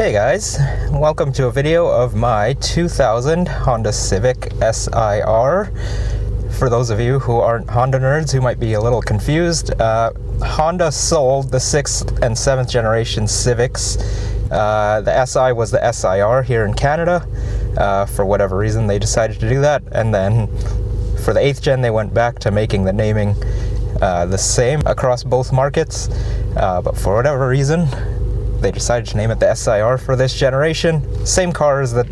Hey guys, welcome to a video of my 2000 Honda Civic SiR. For those of you who aren't Honda nerds who might be a little confused, Honda sold the 6th and 7th generation Civics. The SI was the SiR here in Canada. For whatever reason they decided to do that, and then for the 8th gen they went back to making the naming the same across both markets, but for whatever reason they decided to name it the SiR for this generation. Same car as the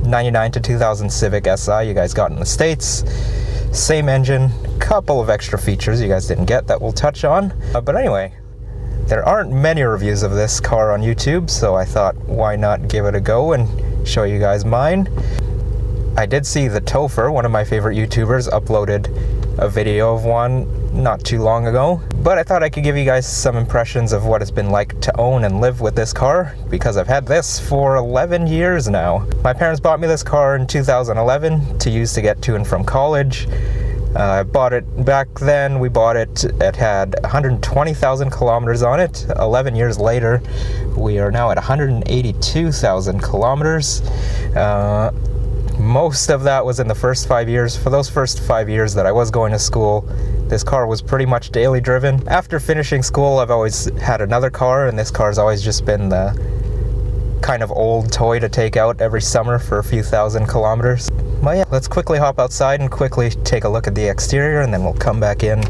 99 to 2000 Civic Si you guys got in the States. Same engine, couple of extra features you guys didn't get that we'll touch on. But anyway, there aren't many reviews of this car on YouTube, so I thought why not give it a go and show you guys mine. I did see the Topher, one of my favorite YouTubers, uploaded a video of one not too long ago, but I thought I could give you guys some impressions of what it's been like to own and live with this car, because I've had this for 11 years now. My parents bought me this car in 2011 to use to get to and from college. I bought it back then. We bought it, it had 120,000 kilometers on it. 11 years later, we are now at 182,000 kilometers. Most of that was in the first 5 years. For those first 5 years that I was going to school, this car was pretty much daily driven. After finishing school, I've always had another car, and this car's always just been the kind of old toy to take out every summer for a few thousand kilometers. But yeah, let's quickly hop outside and quickly take a look at the exterior, and then we'll come back in,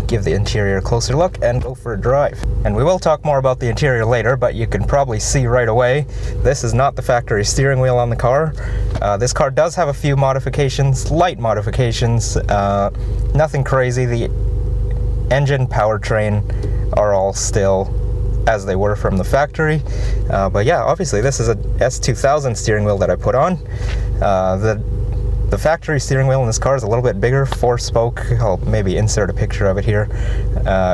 give the interior a closer look, and go for a drive. And we will talk more about the interior later, but you can probably see right away, this is not the factory steering wheel on the car. This car does have a few modifications, light modifications, nothing crazy. The engine, powertrain are all still as they were from the factory. But yeah, obviously this is a S2000 steering wheel that I put on. The factory steering wheel in this car is a little bit bigger, 4-spoke. I'll maybe insert a picture of it here.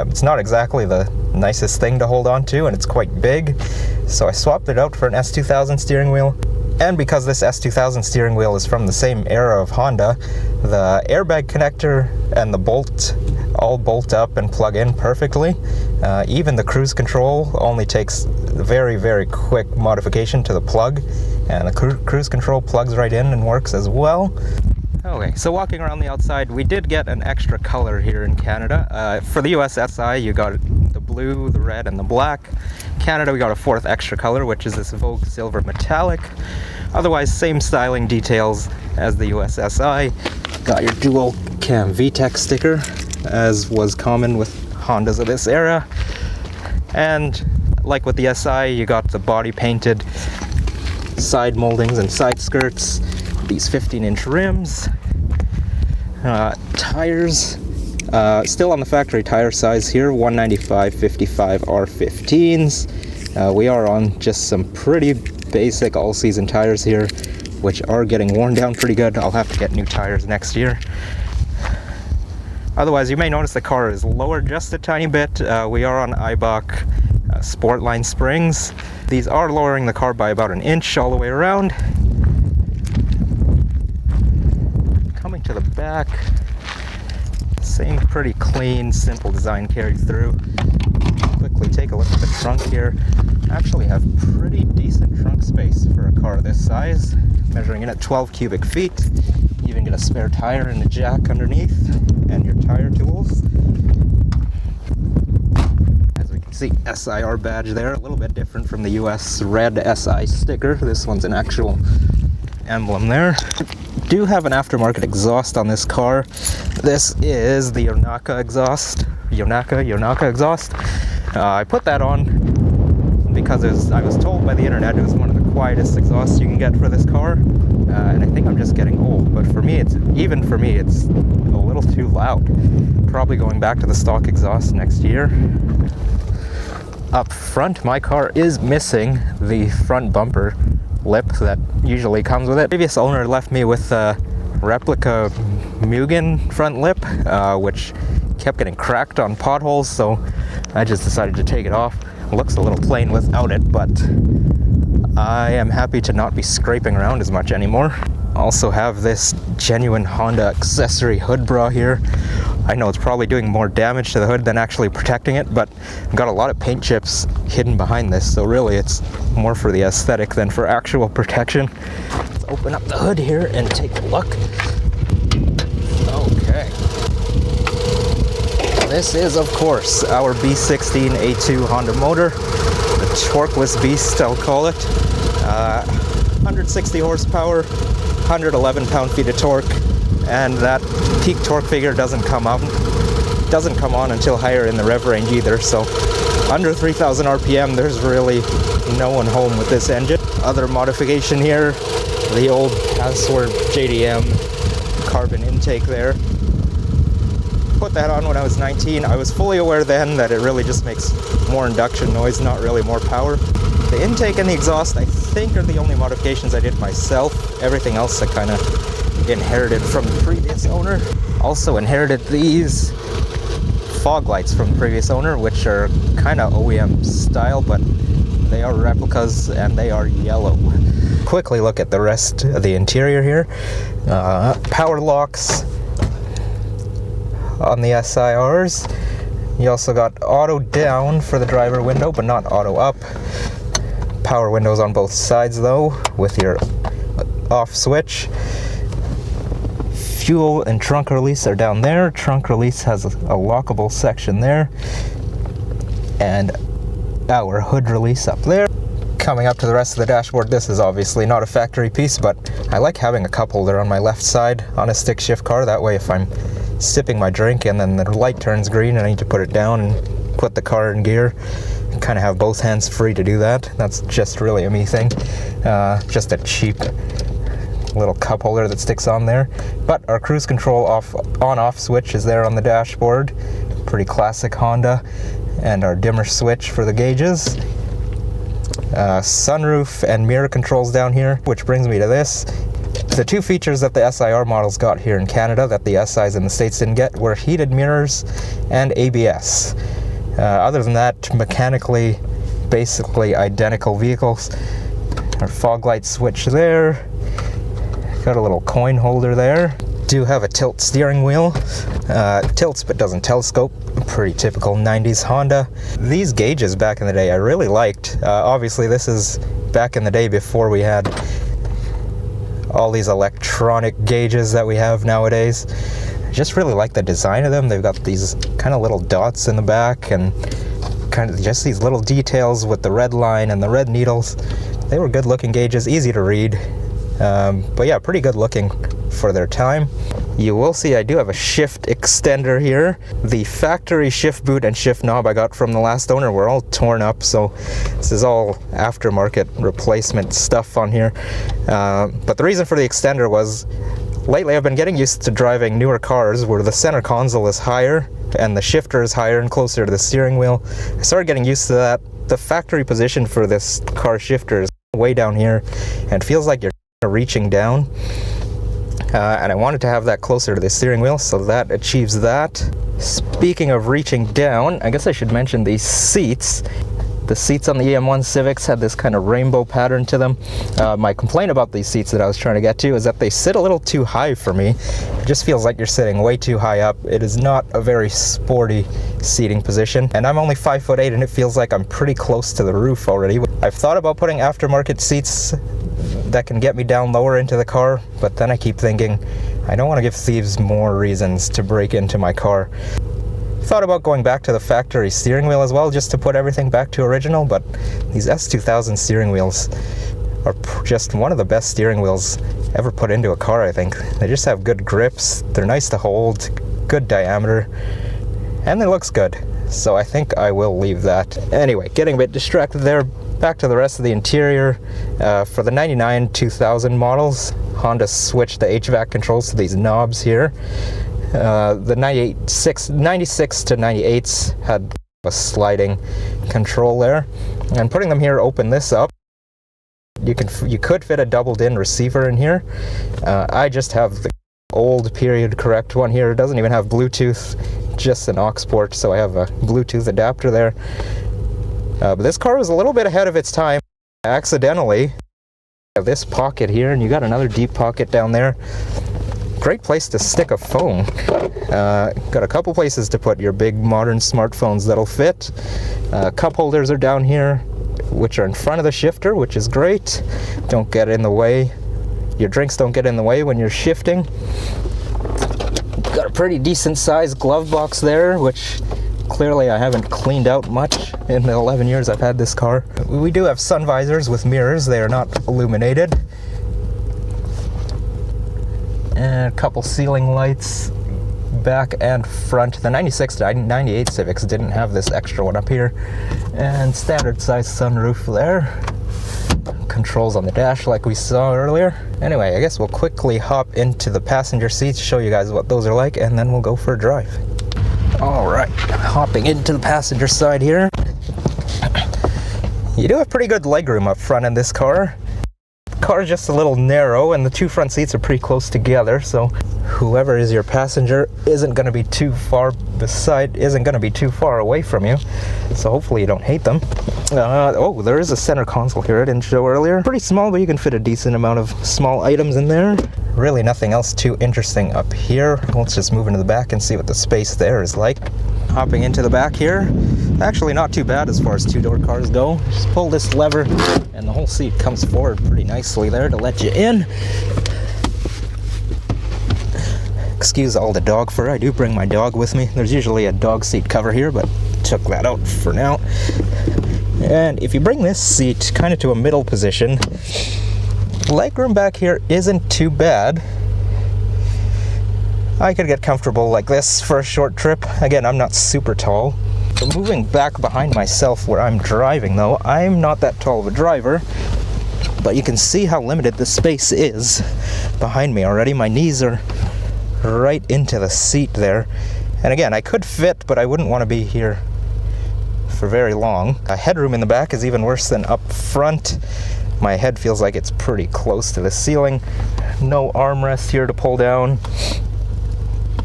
It's not exactly the nicest thing to hold on to, and it's quite big, so I swapped it out for an S2000 steering wheel. And because this S2000 steering wheel is from the same era of Honda, the airbag connector and the bolt all bolt up and plug in perfectly. Even the cruise control only takes very, very quick modification to the plug, and the cruise control plugs right in and works as well. Okay, so walking around the outside, we did get an extra color here in Canada. For the US SI, you got the blue, the red, and the black. Canada, we got a 4th extra color, which is this Vogue Silver Metallic. Otherwise, same styling details as the US SI. Got your dual cam VTEC sticker, as was common with Hondas of this era. And like with the SI, you got the body painted side moldings and side skirts, these 15-inch rims, tires, still on the factory tire size here, 195/55 R15s. We are on just some pretty basic all-season tires here, which are getting worn down pretty good. I'll have to get new tires next year. Otherwise, you may notice the car is lowered just a tiny bit. We are on Eibach Sportline springs. These are lowering the car by about an inch all the way around. Coming to the back, same pretty clean, simple design carried through. Quickly take a look at the trunk here. Actually have pretty decent trunk space for a car this size, measuring in at 12 cubic feet. You even get a spare tire and a jack underneath, and your tire tools. As we can see, SiR badge there, a little bit different from the US red SI sticker. This one's an actual emblem there. Do have an aftermarket exhaust on this car. This is the Yonaka exhaust. Yonaka exhaust. I put that on because I was told by the internet it was one of the quietest exhausts you can get for this car, and I think I'm just getting old, but for me, it's a little too loud. Probably going back to the stock exhaust next year. Up front, my car is missing the front bumper lip that usually comes with it. Previous owner left me with a replica Mugen front lip, which kept getting cracked on potholes, so I just decided to take it off. It looks a little plain without it, but I am happy to not be scraping around as much anymore. Also have this genuine Honda accessory hood bra here. I know it's probably doing more damage to the hood than actually protecting it, but I've got a lot of paint chips hidden behind this, so really it's more for the aesthetic than for actual protection. Let's open up the hood here and take a look. Okay. This is, of course, our B16A2 Honda motor, the torqueless beast, I'll call it. 160 horsepower, 111 pound-feet of torque, and that peak torque figure doesn't come on until higher in the rev range either, so under 3,000 RPM there's really no one home with this engine. Other modification here, the old PasswordJDM carbon intake there. Put that on when I was 19. I was fully aware then that it really just makes more induction noise, not really more power. The intake and the exhaust, I think, are the only modifications I did myself. Everything else I kind of inherited from the previous owner. Also inherited these fog lights from the previous owner, which are kind of OEM style, but they are replicas and they are yellow. Quickly look at the rest of the interior here. Power locks on the SiRs. You also got auto down for the driver window, but not auto up. Power windows on both sides though, with your off switch. Fuel and trunk release are down there. Trunk release has a lockable section there. And our hood release up there. Coming up to the rest of the dashboard, this is obviously not a factory piece, but I like having a cup holder on my left side on a stick shift car. That way if I'm sipping my drink and then the light turns green and I need to put it down and put the car in gear, kind of have both hands free to do that. That's just really a me thing. Just a cheap little cup holder that sticks on there. But our cruise control on-off switch is there on the dashboard. Pretty classic Honda. And our dimmer switch for the gauges. Sunroof and mirror controls down here, which brings me to this. The two features that the SiR models got here in Canada that the SIs in the States didn't get were heated mirrors and ABS. Other than that, mechanically, basically identical vehicles. Our fog light switch there. Got a little coin holder there. Do have a tilt steering wheel. Tilts but doesn't telescope. Pretty typical 90s Honda. These gauges back in the day I really liked. Obviously this is back in the day before we had all these electronic gauges that we have nowadays. I just really like the design of them. They've got these kind of little dots in the back and kind of just these little details with the red line and the red needles. They were good looking gauges, easy to read. But yeah, pretty good looking for their time. You will see I do have a shift extender here. The factory shift boot and shift knob I got from the last owner were all torn up, so this is all aftermarket replacement stuff on here. But the reason for the extender was lately I've been getting used to driving newer cars where the center console is higher and the shifter is higher and closer to the steering wheel. I started getting used to that. The factory position for this car shifter is way down here and it feels like you're reaching down. And I wanted to have that closer to the steering wheel, so that achieves that. Speaking of reaching down, I guess I should mention these seats. The seats on the EM1 Civics had this kind of rainbow pattern to them. My complaint about these seats that I was trying to get to is that they sit a little too high for me. It just feels like you're sitting way too high up. It is not a very sporty seating position, and I'm only 5'8" and it feels like I'm pretty close to the roof already. I've thought about putting aftermarket seats that can get me down lower into the car, but then I keep thinking I don't want to give thieves more reasons to break into my car. Thought about going back to the factory steering wheel as well, just to put everything back to original, but these S2000 steering wheels are just one of the best steering wheels ever put into a car, I think. They just have good grips, they're nice to hold, good diameter, and it looks good. So I think I will leave that. Anyway, getting a bit distracted there. Back to the rest of the interior. For the 99 2000 models, Honda switched the HVAC controls to these knobs here. The 96 to 98s had a sliding control there, and putting them here open this up. You could fit a doubled-in receiver in here. I just have the old period correct one here. It doesn't even have Bluetooth, just an aux port, so I have a Bluetooth adapter there. But this car was a little bit ahead of its time. Accidentally, Have this pocket here, and you got another deep pocket down there. Great place to stick a phone. Got a couple places to put your big modern smartphones that'll fit. Cup holders are down here, which are in front of the shifter, which is great. Don't get in the way. Your drinks don't get in the way when you're shifting. Got a pretty decent sized glove box there, which clearly I haven't cleaned out much in the 11 years I've had this car. We do have sun visors with mirrors. They are not illuminated. And a couple ceiling lights back and front. The 96 to 98 Civics didn't have this extra one up here. And standard size sunroof there. Controls on the dash like we saw earlier. Anyway, I guess we'll quickly hop into the passenger seats, show you guys what those are like, and then we'll go for a drive. Alright, hopping into the passenger side here. You do have pretty good legroom up front in this car. The car is just a little narrow, and the two front seats are pretty close together, so whoever is your passenger isn't going to be too far away from you, so hopefully you don't hate them. Oh, there is a center console here I didn't show earlier. Pretty small, but you can fit a decent amount of small items in there. Really nothing else too interesting up here. Let's just move into the back and see what the space there is like. Hopping into the back here, actually not too bad as far as two-door cars go. Just pull this lever and the whole seat comes forward pretty nicely there to let you in. Excuse all the dog fur, I do bring my dog with me. There's usually a dog seat cover here, but took that out for now. And if you bring this seat kind of to a middle position, legroom back here isn't too bad. I could get comfortable like this for a short trip. Again, I'm not super tall. So moving back behind myself where I'm driving though, I'm not that tall of a driver, but you can see how limited the space is behind me already. My knees are right into the seat there. And again, I could fit, but I wouldn't want to be here for very long. Headroom in the back is even worse than up front. My head feels like it's pretty close to the ceiling. No armrest here to pull down.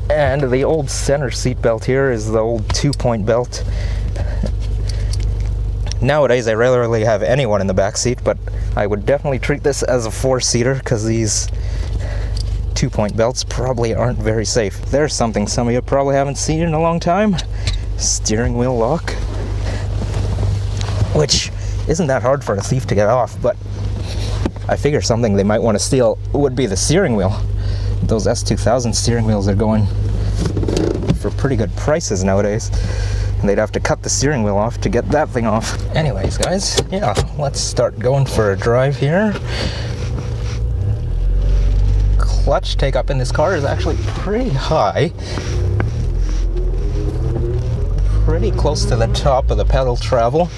And the old center seat belt here is the old 2-point belt. Nowadays I rarely have anyone in the back seat, but I would definitely treat this as a 4-seater because these 2-point belts probably aren't very safe. There's something some of you probably haven't seen in a long time. Steering wheel lock. Which isn't that hard for a thief to get off, but I figure something they might want to steal would be the steering wheel. Those S2000 steering wheels are going for pretty good prices nowadays, and they'd have to cut the steering wheel off to get that thing off. Anyways, guys, yeah, let's start going for a drive here. Clutch take up in this car is actually pretty high. Pretty close to the top of the pedal travel.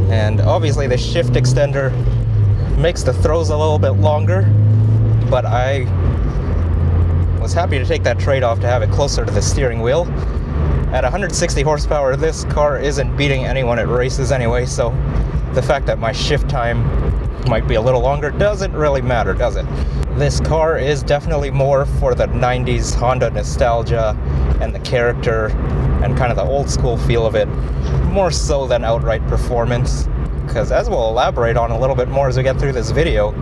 And obviously the shift extender makes the throws a little bit longer, but I was happy to take that trade-off to have it closer to the steering wheel. At 160 horsepower, this car isn't beating anyone at races anyway, so the fact that my shift time might be a little longer doesn't really matter, does it? This car is definitely more for the 90s Honda nostalgia and the character and kind of the old school feel of it, more so than outright performance. Because as we'll elaborate on a little bit more as we get through this video,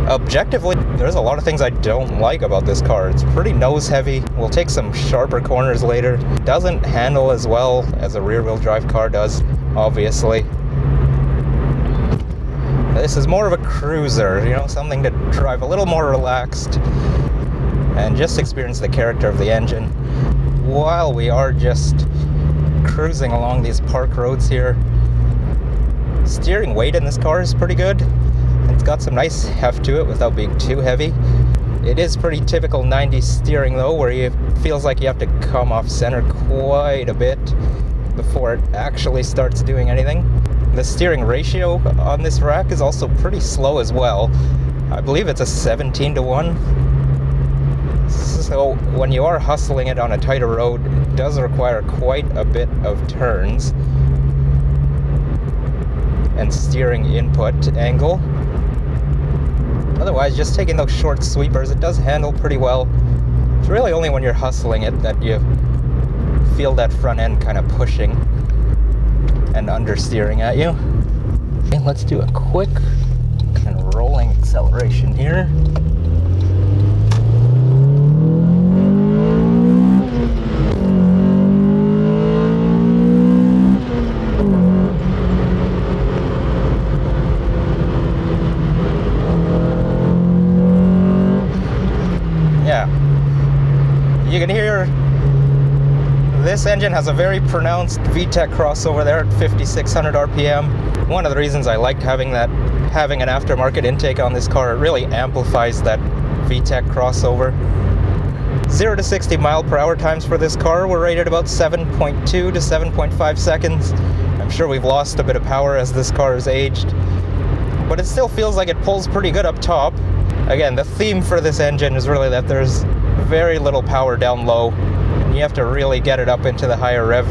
objectively, there's a lot of things I don't like about this car. It's pretty nose heavy. We'll take some sharper corners later. Doesn't handle as well as a rear-wheel drive car does, obviously. This is more of a cruiser, you know, something to drive a little more relaxed and just experience the character of the engine while we are just cruising along these park roads here. Steering weight in this car is pretty good. It's got some nice heft to it without being too heavy. It is pretty typical 90s steering though, where it feels like you have to come off center quite a bit before it actually starts doing anything. The steering ratio on this rack is also pretty slow as well. I believe it's a 17:1. So when you are hustling it on a tighter road, it does require quite a bit of turns and steering input angle. Otherwise, just taking those short sweepers, it does handle pretty well. It's really only when you're hustling it that you feel that front end kind of pushing and understeering at you. Okay, let's do a quick kind of rolling acceleration here. You can hear this engine has a very pronounced VTEC crossover there at 5,600 RPM. One of the reasons I like having an aftermarket intake on this car, it really amplifies that VTEC crossover. 0 to 60 mile per hour times for this car were rated about 7.2 to 7.5 seconds. I'm sure we've lost a bit of power as this car has aged, but it still feels like it pulls pretty good up top. Again, the theme for this engine is really that there's very little power down low, and you have to really get it up into the higher revs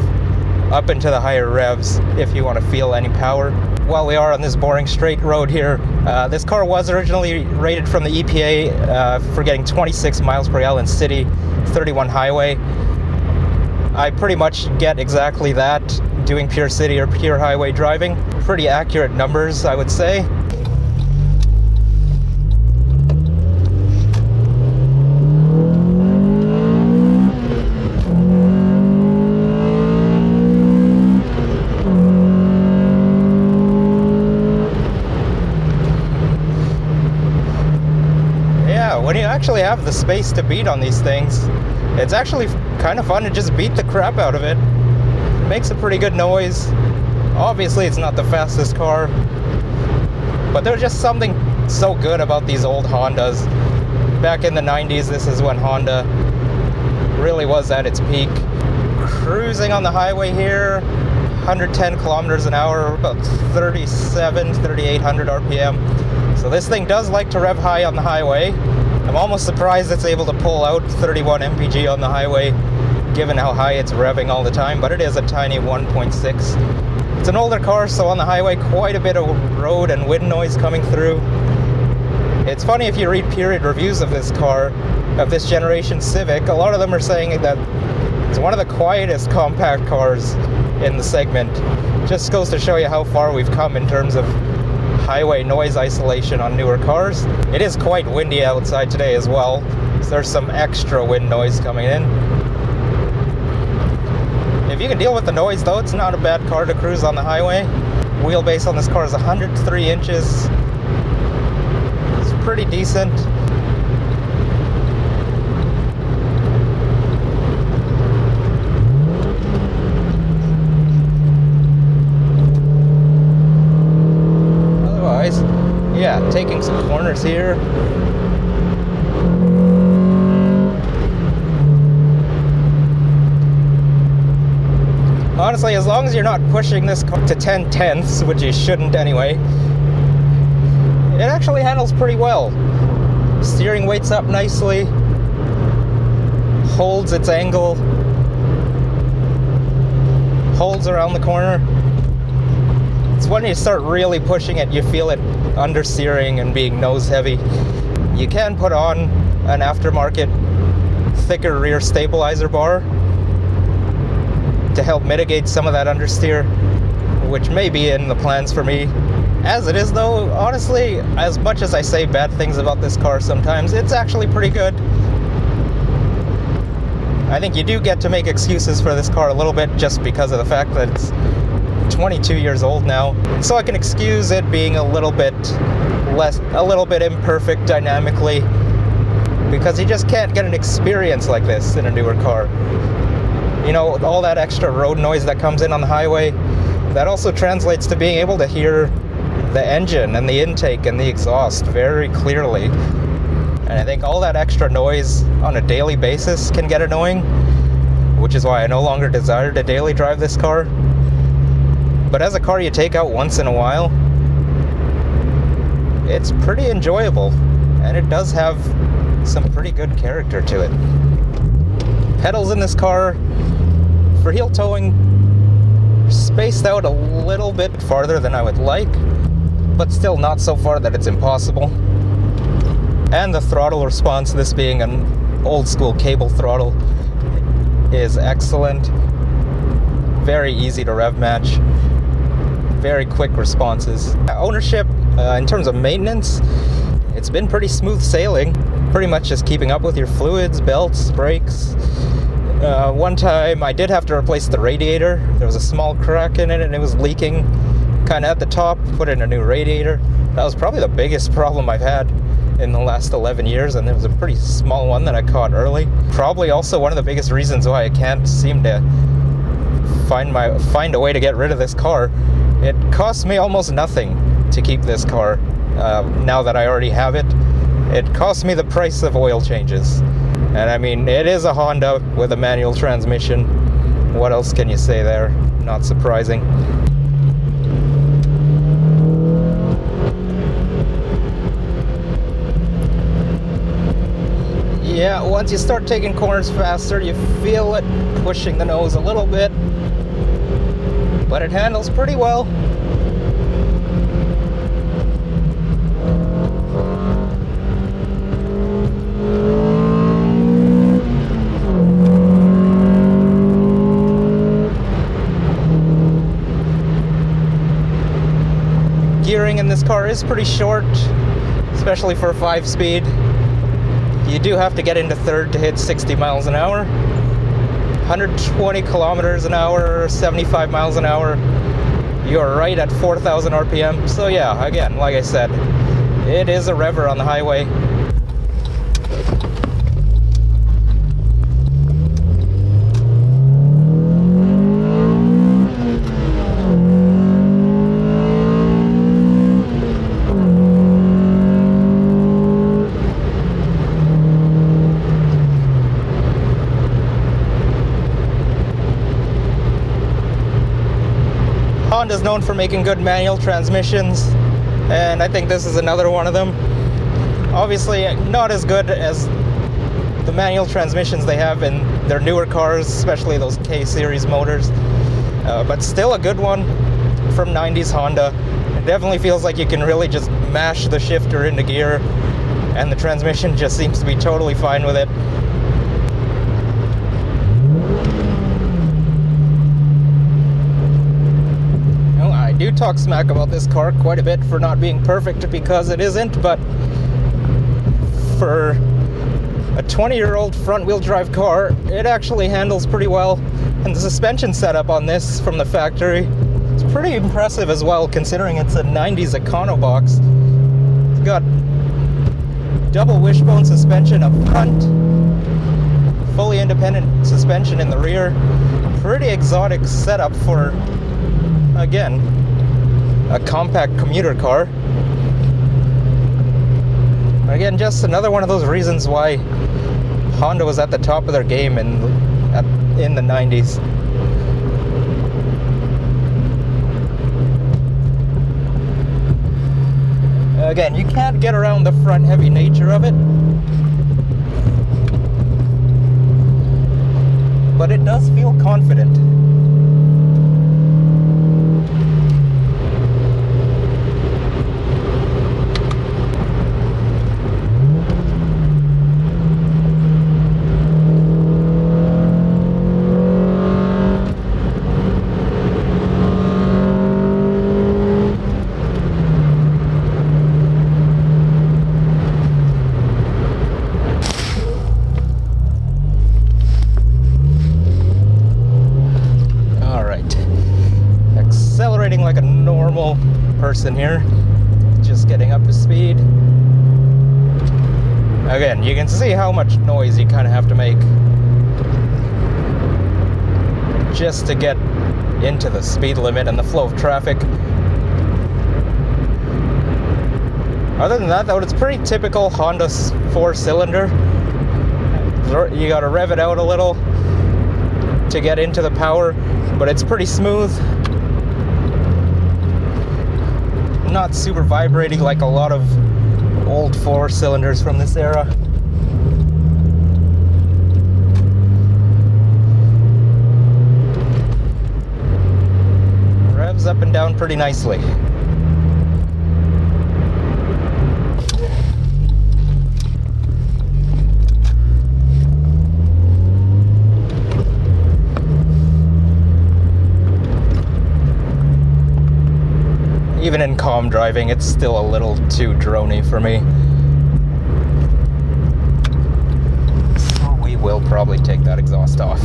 if you want to feel any power. While we are on this boring straight road here, this car was originally rated from the EPA for getting 26 miles per gallon city, 31 highway. I pretty much get exactly that doing pure city or pure highway driving. Pretty accurate numbers, I would say. When you actually have the space to beat on these things, it's actually kind of fun to just beat the crap out of it. It makes a pretty good noise. Obviously, it's not the fastest car, but there's just something so good about these old Hondas. Back in the 90s, this is when Honda really was at its peak. Cruising on the highway here, 110 kilometers an hour, about 3,800 RPM. So this thing does like to rev high on the highway. I'm almost surprised it's able to pull out 31 MPG on the highway, given how high it's revving all the time, but it is a tiny 1.6. It's an older car, so on the highway, quite a bit of road and wind noise coming through. It's funny, if you read period reviews of this car, of this generation Civic, a lot of them are saying that it's one of the quietest compact cars in the segment. Just goes to show you how far we've come in terms of highway noise isolation on newer cars. It is quite windy outside today as well, so there's some extra wind noise coming in. If you can deal with the noise though, it's not a bad car to cruise on the highway. Wheelbase on this car is 103 inches. It's pretty decent. Yeah, taking some corners here. Honestly, as long as you're not pushing this car to 10 tenths, which you shouldn't anyway, it actually handles pretty well. Steering weight's up nicely, holds its angle, holds around the corner. It's when you start really pushing it, you feel it understeering and being nose heavy. You can put on an aftermarket thicker rear stabilizer bar to help mitigate some of that understeer, which may be in the plans for me. As it is though, honestly, as much as I say bad things about this car sometimes, it's actually pretty good. I think you do get to make excuses for this car a little bit just because of the fact that it's 22 years old now, so I can excuse it being a little bit imperfect dynamically, because you just can't get an experience like this in a newer car. You know, all that extra road noise that comes in on the highway, that also translates to being able to hear the engine and the intake and the exhaust very clearly. And I think all that extra noise on a daily basis can get annoying, which is why I no longer desire to daily drive this car. But as a car you take out once in a while, it's pretty enjoyable, and it does have some pretty good character to it. Pedals in this car, for heel towing, spaced out a little bit farther than I would like, but still not so far that it's impossible. And the throttle response, this being an old school cable throttle, is excellent. very easy to rev match, very quick responses. Ownership, in terms of maintenance, it's been pretty smooth sailing. Pretty much just keeping up with your fluids, belts, brakes. One time I did have to replace the radiator. There was a small crack in it and it was leaking kind of at the top. Put in a new radiator. That was probably the biggest problem I've had in the last 11 years, and it was a pretty small one that I caught early. Probably also one of the biggest reasons why I can't seem to find a way to get rid of this car. It costs me almost nothing to keep this car. Now that I already have it, it costs me the price of oil changes. And I mean, it is a Honda with a manual transmission. What else can you say there? Not surprising. Yeah, once you start taking corners faster, you feel it pushing the nose a little bit, but it handles pretty well. Gearing in this car is pretty short, especially for a 5-speed. You do have to get into third to hit 60 miles an hour. 120 kilometers an hour, 75 miles an hour. You're right at 4,000 RPM. So yeah, again, like I said, it is a rever on the highway. Honda's known for making good manual transmissions, and I think this is another one of them. Obviously not as good as the manual transmissions they have in their newer cars, especially those K-series motors, but still a good one from 90s Honda. It definitely feels like you can really just mash the shifter into gear and the transmission just seems to be totally fine with it. I do talk smack about this car quite a bit for not being perfect, because it isn't, but for a 20-year-old front-wheel drive car, it actually handles pretty well. And the suspension setup on this from the factory is pretty impressive as well, considering it's a 90s Econo box. It's got double wishbone suspension up front, fully independent suspension in the rear. Pretty exotic setup for, again, a compact commuter car. Again, just another one of those reasons why Honda was at the top of their game in the 90s. Again, you can't get around the front heavy nature of it, but it does feel confident. Like a normal person here, just getting up to speed. Again, you can see how much noise you kind of have to make just to get into the speed limit and the flow of traffic. Other than that, though, it's pretty typical Honda 4-cylinder. You gotta rev it out a little to get into the power, but it's pretty smooth. Not super vibrating like a lot of old 4-cylinders from this era. Revs up and down pretty nicely. even in calm driving, it's still a little too drony for me. So we will probably take that exhaust off.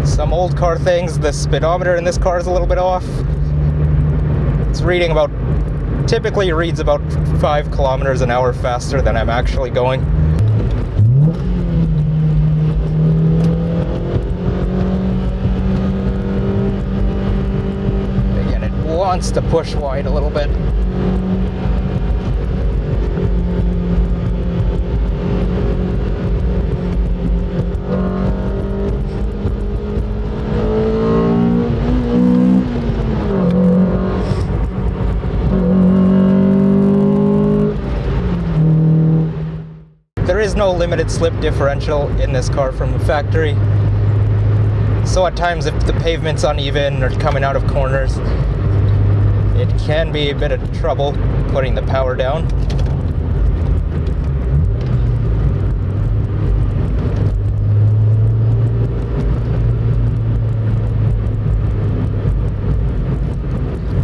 Some old car things, the speedometer in this car is a little bit off. It's reading about, typically reads about 5 kilometers an hour faster than I'm actually going. Again, it wants to push wide a little bit. There is no limited slip differential in this car from the factory. So at times if the pavement's uneven or coming out of corners, it can be a bit of trouble putting the power down.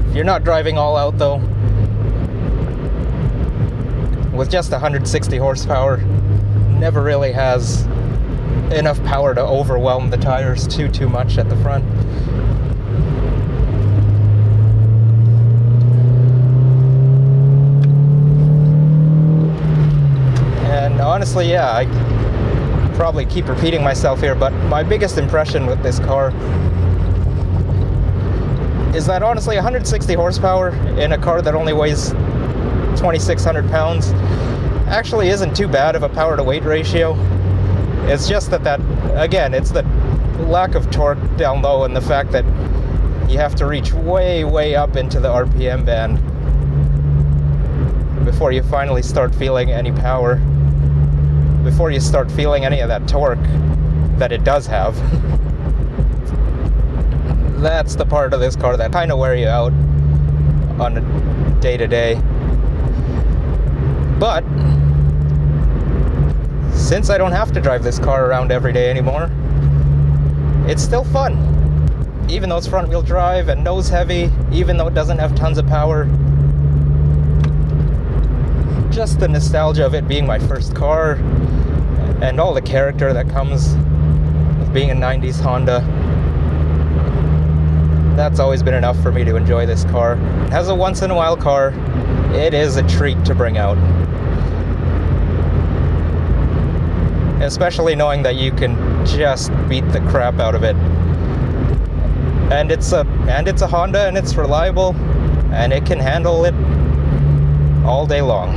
If you're not driving all out though, with just 160 horsepower, never really has enough power to overwhelm the tires too much at the front. And honestly, yeah, I probably keep repeating myself here, but my biggest impression with this car is that honestly 160 horsepower in a car that only weighs 2,600 pounds actually isn't too bad of a power to weight ratio. It's just that again, it's the lack of torque down low and the fact that you have to reach way up into the RPM band before you finally start feeling any power, before you start feeling any of that torque that it does have. That's the part of this car that kind of wear you out on a day-to-day. But since I don't have to drive this car around every day anymore, it's still fun. Even though it's front-wheel drive and nose heavy, even though it doesn't have tons of power, just the nostalgia of it being my first car and all the character that comes with being a 90s Honda, that's always been enough for me to enjoy this car. As a once-in-a-while car, it is a treat to bring out. Especially knowing that you can just beat the crap out of it. And it's a Honda, and it's reliable, and it can handle it all day long.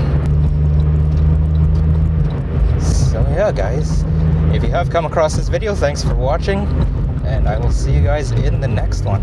So yeah, guys, if you have come across this video, thanks for watching, and I will see you guys in the next one.